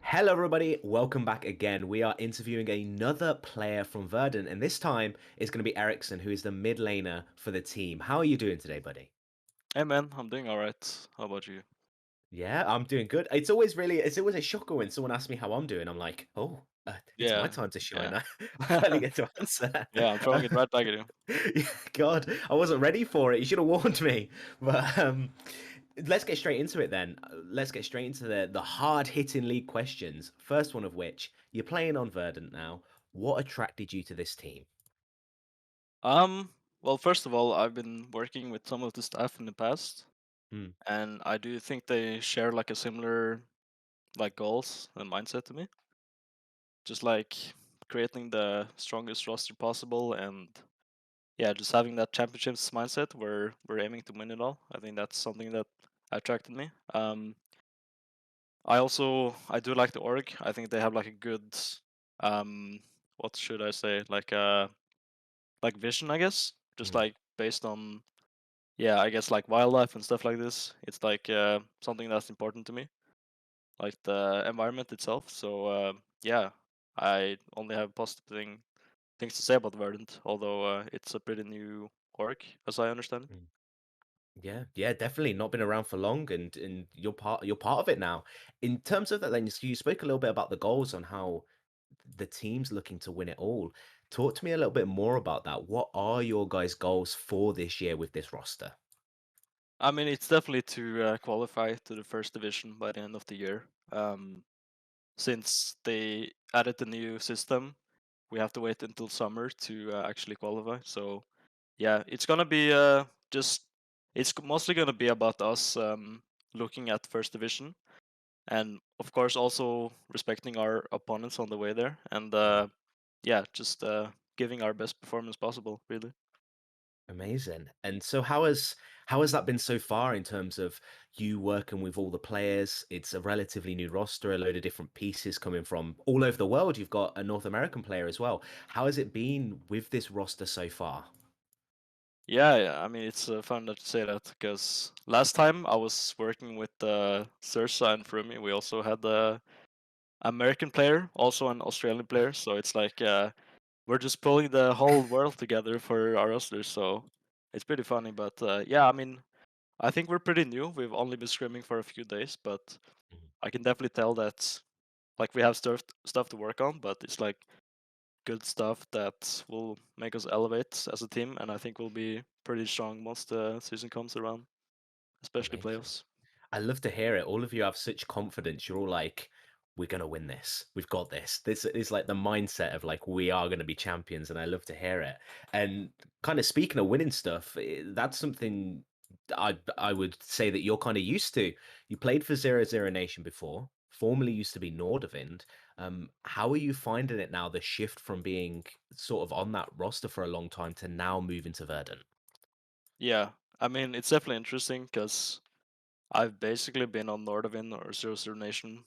Hello, everybody. Welcome back again. We are interviewing another player from Verdant, and this time it's going to be Erixen, who is the mid laner for the team. How are you doing today, buddy? Hey man, I'm doing all right. How about you? Yeah, I'm doing good. It's always a shocker when someone asks me how I'm doing. I'm like, oh, it's my Yeah, time to shine. yeah, I finally get to answer. yeah. I'm throwing it right back at you. Yeah, God, I wasn't ready for it. You should have warned me. But let's get straight into it then. Let's get straight into the hard hitting league questions. First one of which you're playing on Verdant now. What attracted you to this team? Um, well, first of all, I've been working with some of the staff in the past, Hmm, and I do think they share like a similar like goals and mindset to me. Just like creating the strongest roster possible, and yeah, just having that championships mindset where we're aiming to win it all. I think that's something that attracted me. I do like the org. I think they have like a good what should I say? Like vision, I guess. Just hmm. like based on yeah, I guess like wildlife and stuff like this. It's like something that's important to me, like the environment itself. So yeah, I only have things to say about Verdant, although it's a pretty new org, as I understand it. Mm. Yeah, yeah, definitely not been around for long, and you're part of it now. In terms of that, then you spoke a little bit about the goals on how the team's looking to win it all. Talk to me a little bit more about that. What are your guys' goals for this year with this roster? I mean, it's definitely to qualify to the first division by the end of the year. Since they added the new system, we have to wait until summer to actually qualify. So yeah, it's gonna be just mostly gonna be about us looking at first division and of course also respecting our opponents on the way there and Mm. yeah, just giving our best performance possible, really. Amazing. And so how has that been so far in terms of you working with all the players? It's a relatively new roster, a load of different pieces coming from all over the world. You've got a North American player as well. How has it been with this roster so far? Yeah, yeah. I mean, it's fun that you say that because last time I was working with Sursa and Frumi, we also had the American player, also an Australian player. So it's like we're just pulling the whole world together for our rosters. So it's pretty funny. But yeah, I mean, I think we're pretty new. We've only been scrimming for a few days, but Mhm. I can definitely tell that like we have stuff to work on. But it's like good stuff that will make us elevate as a team, and I think we'll be pretty strong once the season comes around, especially Amazing. playoffs. I love to hear it. All of you have such confidence. You're all like, we're gonna win this. We've got this. This is like the mindset of like we are gonna be champions, and I love to hear it. And kind of speaking of winning stuff, that's something I would say that you're kind of used to. You played for Zero Zero Nation before, formerly used to be Nordavind. How are you finding it now, the shift from being sort of on that roster for a long time to now moving to Verdant? Yeah, I mean it's definitely interesting because I've basically been on Nordavind or Zero Zero Nation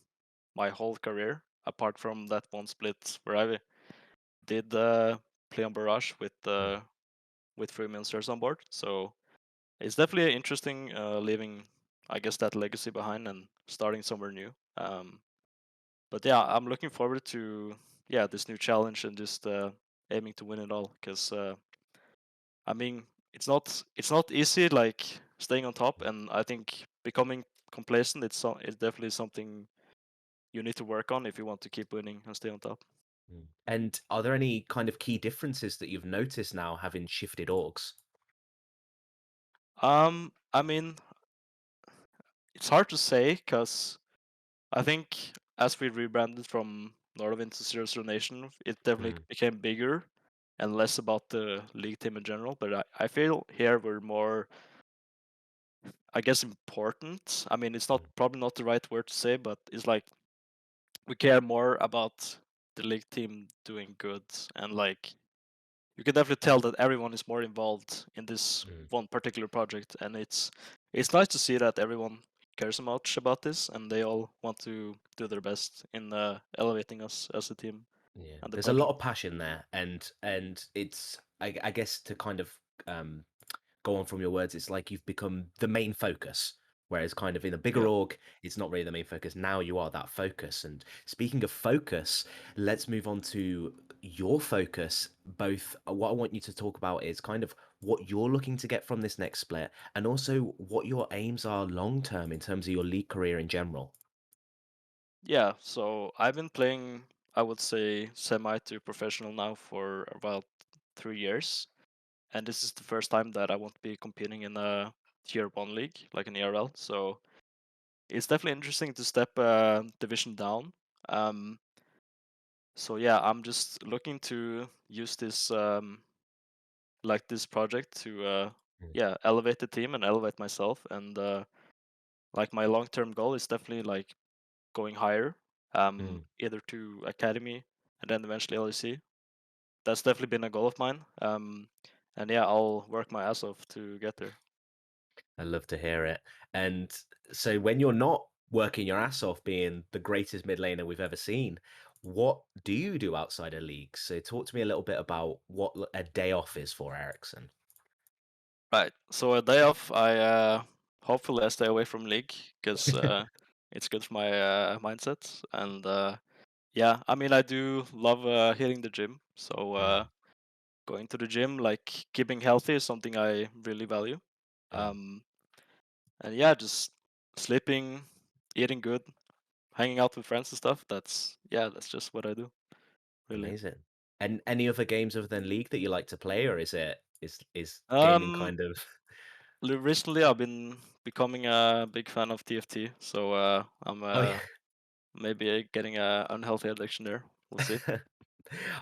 my whole career, apart from that one split where I did play on Barrage Mm, with three monsters on board. So it's definitely interesting leaving, I guess, that legacy behind and starting somewhere new. But yeah, I'm looking forward to yeah this new challenge and just aiming to win it all because I mean it's not easy like staying on top, and I think becoming complacent it's definitely something you need to work on if you want to keep winning and stay on top. mm. And are there any kind of key differences that you've noticed now having shifted orgs? I mean it's hard to say because I think as we rebranded from Norwin to Zero Zero Nation, it definitely Mm, became bigger and less about the league team in general. But I feel here we're more, I guess, important. I mean, it's not mm, probably not the right word to say, but it's like we care more about the league team doing good, and like you can definitely tell that everyone is more involved in this mm. one particular project, and it's nice to see that everyone cares so much about this, and they all want to do their best in elevating us as a team Yeah, and the there's a lot project. of passion there, and it's I guess to kind of go on from your words, it's like you've become the main focus Whereas kind of in a bigger Yeah. org, it's not really the main focus. Now you are that focus. And speaking of focus, let's move on to your focus. Both what I want you to talk about is kind of what you're looking to get from this next split and also what your aims are long term in terms of your league career in general. Yeah, so I've been playing, I would say, semi to professional now for about 3 years. And this is the first time that I won't be competing in a tier one league, like an ERL. So it's definitely interesting to step a division down. Um, so yeah, I'm just looking to use this like this project to Mm, yeah, elevate the team and elevate myself. And like my long term goal is definitely like going higher, mm. either to academy and then eventually LEC. That's definitely been a goal of mine. And yeah, I'll work my ass off to get there. I love to hear it. And so when you're not working your ass off being the greatest mid laner we've ever seen, what do you do outside of leagues? So talk to me a little bit about what a day off is for Erixen. Right. So a day off, hopefully I stay away from league because it's good for my mindset. And yeah, I mean I do love hitting the gym. So Mm, going to the gym, like keeping healthy, is something I really value. mm, Um, and yeah, just sleeping, eating good, hanging out with friends and stuff. That's yeah, that's just what I do, really. amazing. And any other games other than League that you like to play, or is gaming Um, kind of Recently I've been becoming a big fan of TFT, so I'm Oh yeah. maybe getting a unhealthy addiction there. We'll see.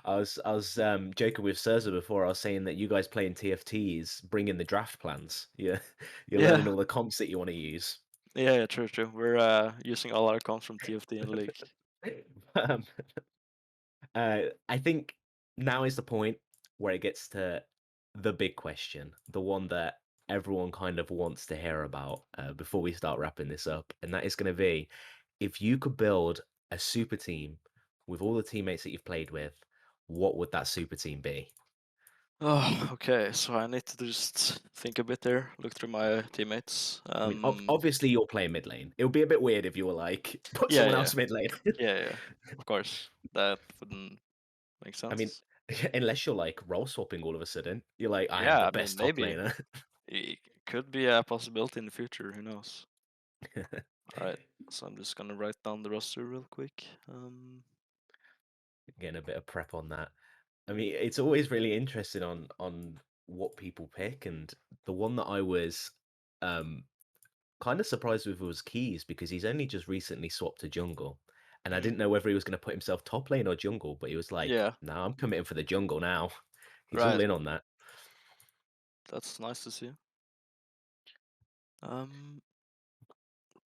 I was joking with Surza before. I was saying that you guys playing TFT is bringing the draft plans. Yeah, you're learning Yeah, all the comps that you want to use. yeah, yeah, true, true. We're using all our comps from TFT in League. um, I think now is the point where it gets to the big question, the one that everyone kind of wants to hear about before we start wrapping this up, and that is going to be if you could build a super team with all the teammates that you've played with, what would that super team be? Oh, okay. So I need to just think a bit there, look through my teammates. I mean, obviously you're playing mid lane. It would be a bit weird if you were like, put Yeah, someone yeah, else mid lane. yeah, yeah. Of course, that wouldn't make I mean, sense. unless you're like role swapping all of a sudden, you're like, I am Yeah, the I mean, best top maybe laner. it could be a possibility in the future. Who knows? All right. So I'm just gonna write down the roster real quick. Getting a bit of prep on that. I mean, it's always really interesting on what people pick, and the one that I was um kind of surprised with was Keys because he's only just recently swapped to jungle, and I Mhm. didn't know whether he was going to put himself top lane or jungle, but he was like, Yeah. "No, I'm committing for the jungle now." He's all Right. in on that. That's nice to see. Um,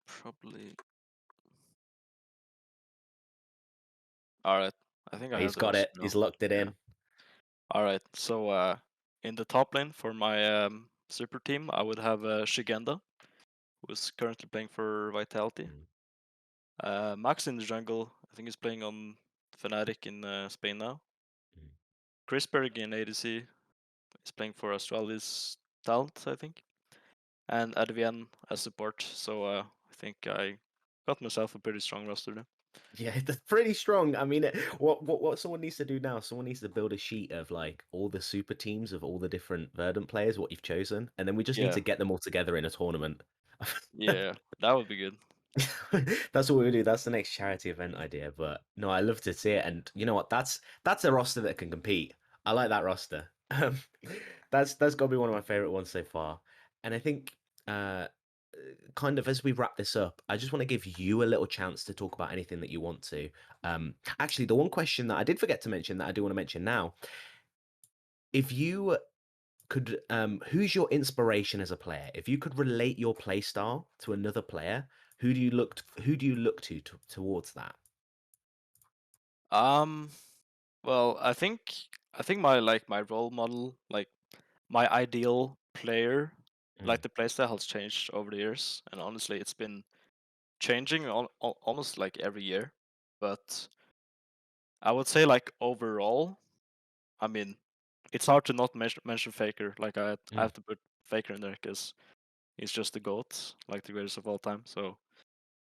Probably. All right. I think I have He's the got roster it. He's now. locked it Yeah. in. All right. So in the top lane for my super team, I would have Shigenda, who's currently playing for Vitality. Mm, Max in the jungle. I think he's playing on Fnatic in Spain now. mm. Chrisberg in ADC is playing for Astralis Talent, I think. And Advian as support. So I think I got myself a pretty strong roster there. Yeah, that's pretty strong. I mean, what someone needs to do now? Someone needs to build a sheet of like all the super teams of all the different Verdant players, what you've chosen, and then we just need Yeah, to get them all together in a tournament. yeah, that would be good. That's what we do. That's the next charity event idea. But no, I love to see it, and you know what? That's a roster that can compete. I like that roster. That's got to be one of my favorite ones so far. And I think, kind of as we wrap this up, I just want to give you a little chance to talk about anything that you want to. Actually, the one question that I did forget to mention that I do want to mention now, if you could, who's your inspiration as a player? If you could relate your play style to another player, who do you look towards that? Um, well, I think my my role model, like my ideal player, like Mm, the playstyle has changed over the years, and honestly, it's been changing almost like every year. But I would say like overall, I mean, it's hard to not mention Faker. Like I mm, have to put Faker in there because he's just the GOAT, like the greatest of all time. So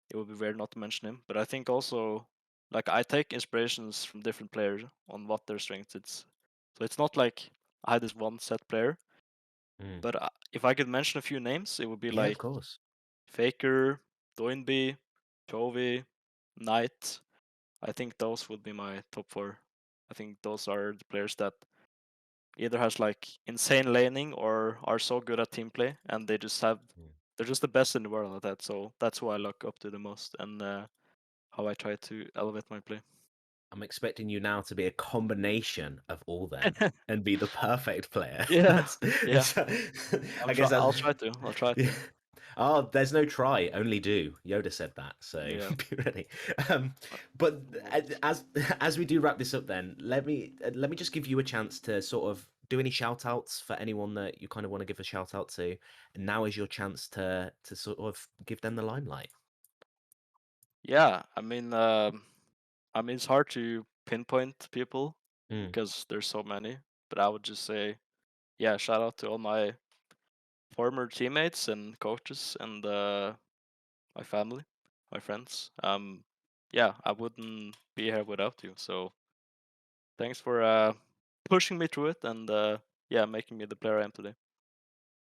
it would be weird not to mention him. But I think also, like, I take inspirations from different players on what their strengths it's. So it's not like I had this one set player. Mm. But if I could mention a few names, it would be Yeah, of like course. Faker, Doinby, Chovy, Knight. I think those would be my top four. I think those are the players that either has like insane laning or are so good at team play, and Mm. they're just the best in the world at that. So that's who I look up to the most, and how I try to elevate my play. I'm expecting you now to be a combination of all them and be the perfect player. Yeah, yeah. I guess that's I'll try to. I'll try yeah. to. Oh, there's no try, only do. Yoda said that, so Yeah. be ready. Um, but as we do wrap this up, then let me just give you a chance to sort of do any shout outs for anyone that you kind of want to give a shout out to. And now is your chance to sort of give them the limelight. Yeah. I mean, it's hard to pinpoint people Mm. because there's so many. But I would just say, yeah, shout out to all my former teammates and coaches and my family, my friends. Yeah, I wouldn't be here without you. So thanks for pushing me through it and yeah, making me the player I am today.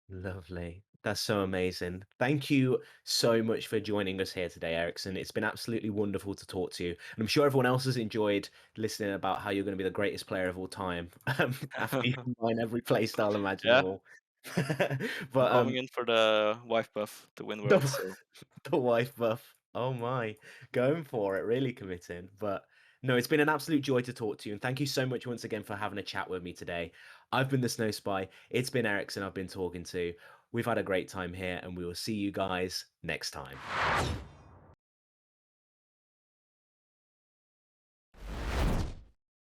Lovely. That's so amazing. Thank you so much for joining us here today, Ericsson. It's been absolutely wonderful to talk to you. And I'm sure everyone else has enjoyed listening about how you're going to be the greatest player of all time after you combine every play style Yeah, imaginable. I'm But going in for the wife buff to win the, worlds. So the wife buff. Oh my, going for it, really committing. But no, it's been an absolute joy to talk to you. And thank you so much once again for having a chat with me today. I've been the Snow Spy. It's been Ericsson I've been talking to. We've had a great time here, and we will see you guys next time.